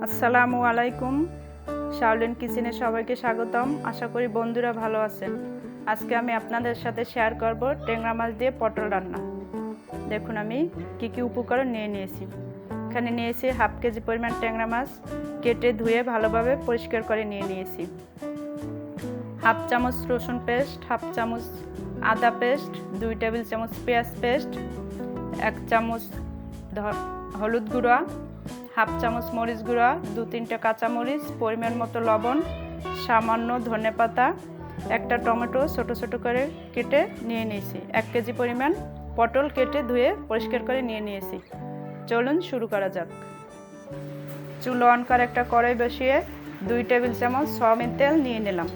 আসসালামু আলাইকুম। শাওলিন কিচেনে সবাইকে স্বাগতম। আশা করি বন্ধুরা ভালো আছেন। আজকে আমি আপনাদের সাথে শেয়ার করব ট্যাংরা মাছ দিয়ে পটল রান্না। দেখুন আমি কি উপকরণ নিয়েছি। এখানে নিয়েছি হাফ কেজি পরিমাণ ট্যাংরা মাছ, কেটে ধুয়ে ভালোভাবে পরিষ্কার করে নিয়েছি। হাফ চামচ রসুন পেস্ট, হাফ চামচ আদা পেস্ট, 2 টেবিল চামচ পেঁয়াজ পেস্ট, 1 চামচ হলুদ গুঁড়া, হাফ চামচ মরিচ গুঁড়া, 2-3টা কাঁচামরিচ, পরিমাণ মতো লবণ, সামান্য ধনেপাতা, একটা টমেটো ছোট ছোট করে কেটে নিয়েছি। 1 কেজি পরিমাণ পটল কেটে ধুয়ে পরিষ্কার করে নিয়েছি। চলুন শুরু করা যাক। চুলো অন করে একটা কড়াই বসিয়ে 2 টেবিল চামচ সয়াবিন তেল নিয়ে নিলাম।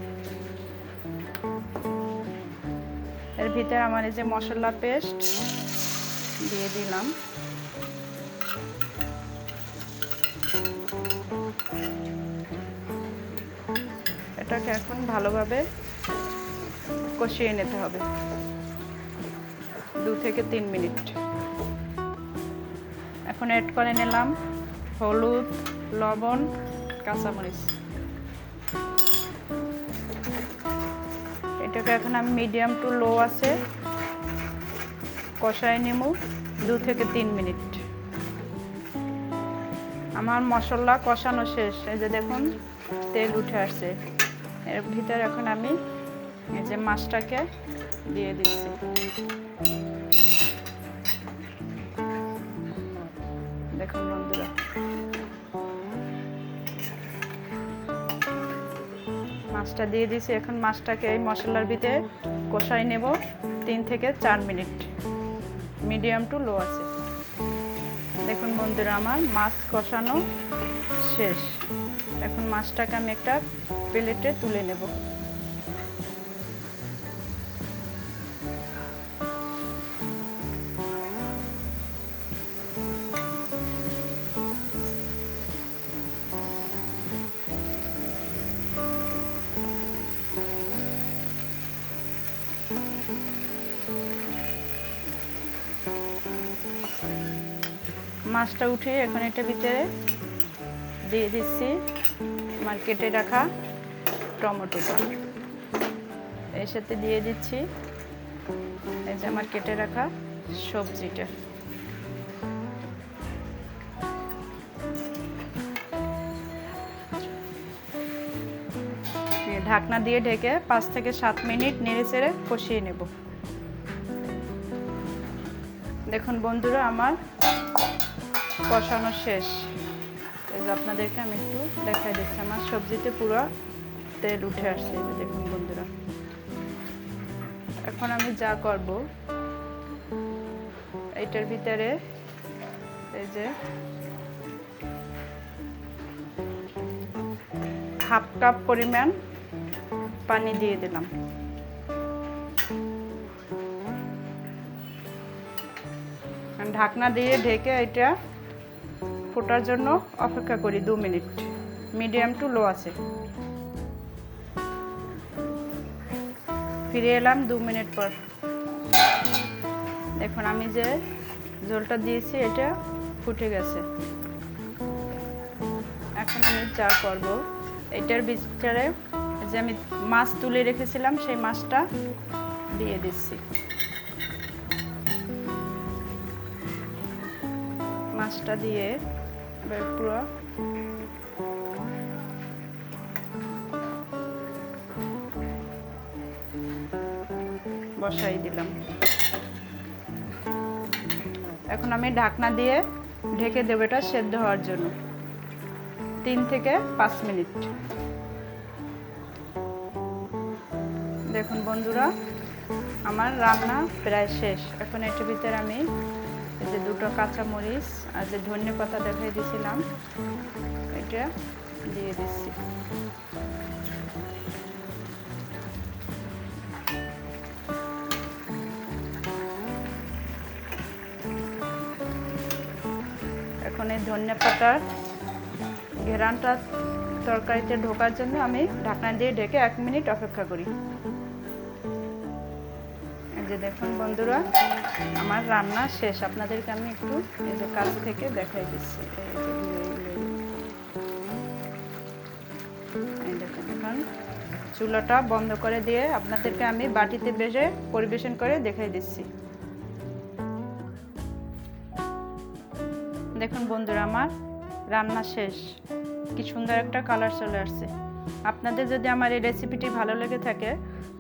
এর ভিতরে আমার এই যে মশলা পেস্ট দিয়ে দিলাম। এটাকে এখন ভালোভাবে কষিয়ে নিতে হবে 2 থেকে 3 মিনিট। এখন অ্যাড করে নিলাম হলুদ, লবণ, কাঁচামরিচ। এটাকে এখন আমি মিডিয়াম টু লো আছে কষায় নেব 2 থেকে 3 মিনিট। আমার মশলা কষানো শেষ। এই যে দেখুন তেল উঠে আসছে। এর ভিতরে এখন আমি এই যে মাছটাকে দিয়ে দিচ্ছি। দেখুন বন্ধুরা, মাছটা দিয়ে দিয়েছি। এখন মাছটাকে এই মশলার ভিতরে কষাই নেব 3 থেকে 4 মিনিট, মিডিয়াম টু লো আছে। দেখুন বন্ধুরা, আমার মাছ কষানো শেষ। এখন মাছটাকে আমি একটা প্লেটে তুলে নেব। মাছটা উঠিয়ে এখন এটা ভিতরে দিয়ে দিচ্ছি আমার কেটে রাখা টমেটোটা। এর সাথে দিয়ে দিচ্ছি এই যে আমার কেটে রাখা সবজিটা। ঢাকনা দিয়ে ঢেকে 5 থেকে 7 মিনিট নেড়েচেড়ে কষিয়ে নেব। দেখুন বন্ধুরা, আমার কষানো শেষ। এই যে আপনাদেরকে আমি একটু দেখাই দিচ্ছি, আমার সবজিতে পুরো তেল উঠে আসছে। এই যে দেখুন বন্ধুরা, এখন আমি যা করব এইটার ভিতরে এই যে হাফ কাপ পরিমাণ পানি দিয়ে দিলাম। ঢাকনা দিয়ে ঢেকে এটা ফোটার জন্য অপেক্ষা করি 2 মিনিট, মিডিয়াম টু লো আছে। ফিরে এলাম 2 মিনিট পর। দেখুন আমি যে ঝোলটা দিয়েছি এটা ফুটে গেছে। এখন আমি যা করব এটার ভিতরে যে আমি মাছ তুলে রেখেছিলাম সেই মাছটা দিয়ে দিচ্ছি। মাছটা দিয়ে এবার পুরো বসাই দিলাম। এখন আমি ঢাকনা দিয়ে ঢেকে দেব এটা সেদ্ধ হওয়ার জন্য 3 থেকে 5 মিনিট। দেখুন বন্ধুরা, আমার রান্না প্রায় শেষ। এখন এটার ভিতরে আমি এই যে 2টো কাঁচামরিচ আর যে ধনেপাতা দেখাই দিয়েছিলাম এটা দিয়ে দিচ্ছি। এখন এই ধনেপাতার ঘেরানটা তরকারিতে ঢোকার জন্য আমি ঢাকনা দিয়ে ঢেকে 1 মিনিট অপেক্ষা করি। এই যে দেখুন বন্ধুরা, আমার রান্না শেষ। আপনাদেরকে আমি একটু এই যে কাছ থেকে দেখাই দিচ্ছি। এই যে এই দেখুন, এখন চুলাটা বন্ধ করে দিয়ে আপনাদেরকে আমি বাটিতে বেজে পরিবেশন করে দেখিয়ে দিচ্ছি। দেখুন বন্ধুরা, আমার রান্না শেষ। কি সুন্দর একটা কালার চলে আসছে। আপনাদের যদি আমার এই রেসিপিটি ভালো লেগে থাকে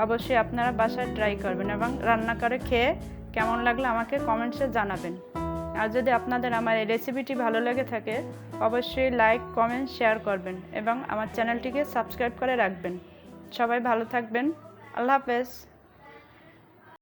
অবশ্যই আপনারা বাসায় ট্রাই করবেন এবং রান্না করে খেয়ে কেমন লাগলো আমাকে কমেন্টসে জানাবেন। আর যদি আপনাদের আমার এই রেসিপিটি ভালো লেগে থাকে অবশ্যই লাইক, কমেন্ট, শেয়ার করবেন এবং আমার চ্যানেলটিকে সাবস্ক্রাইব করে রাখবেন। সবাই ভালো থাকবেন। আল্লাহ হাফেজ।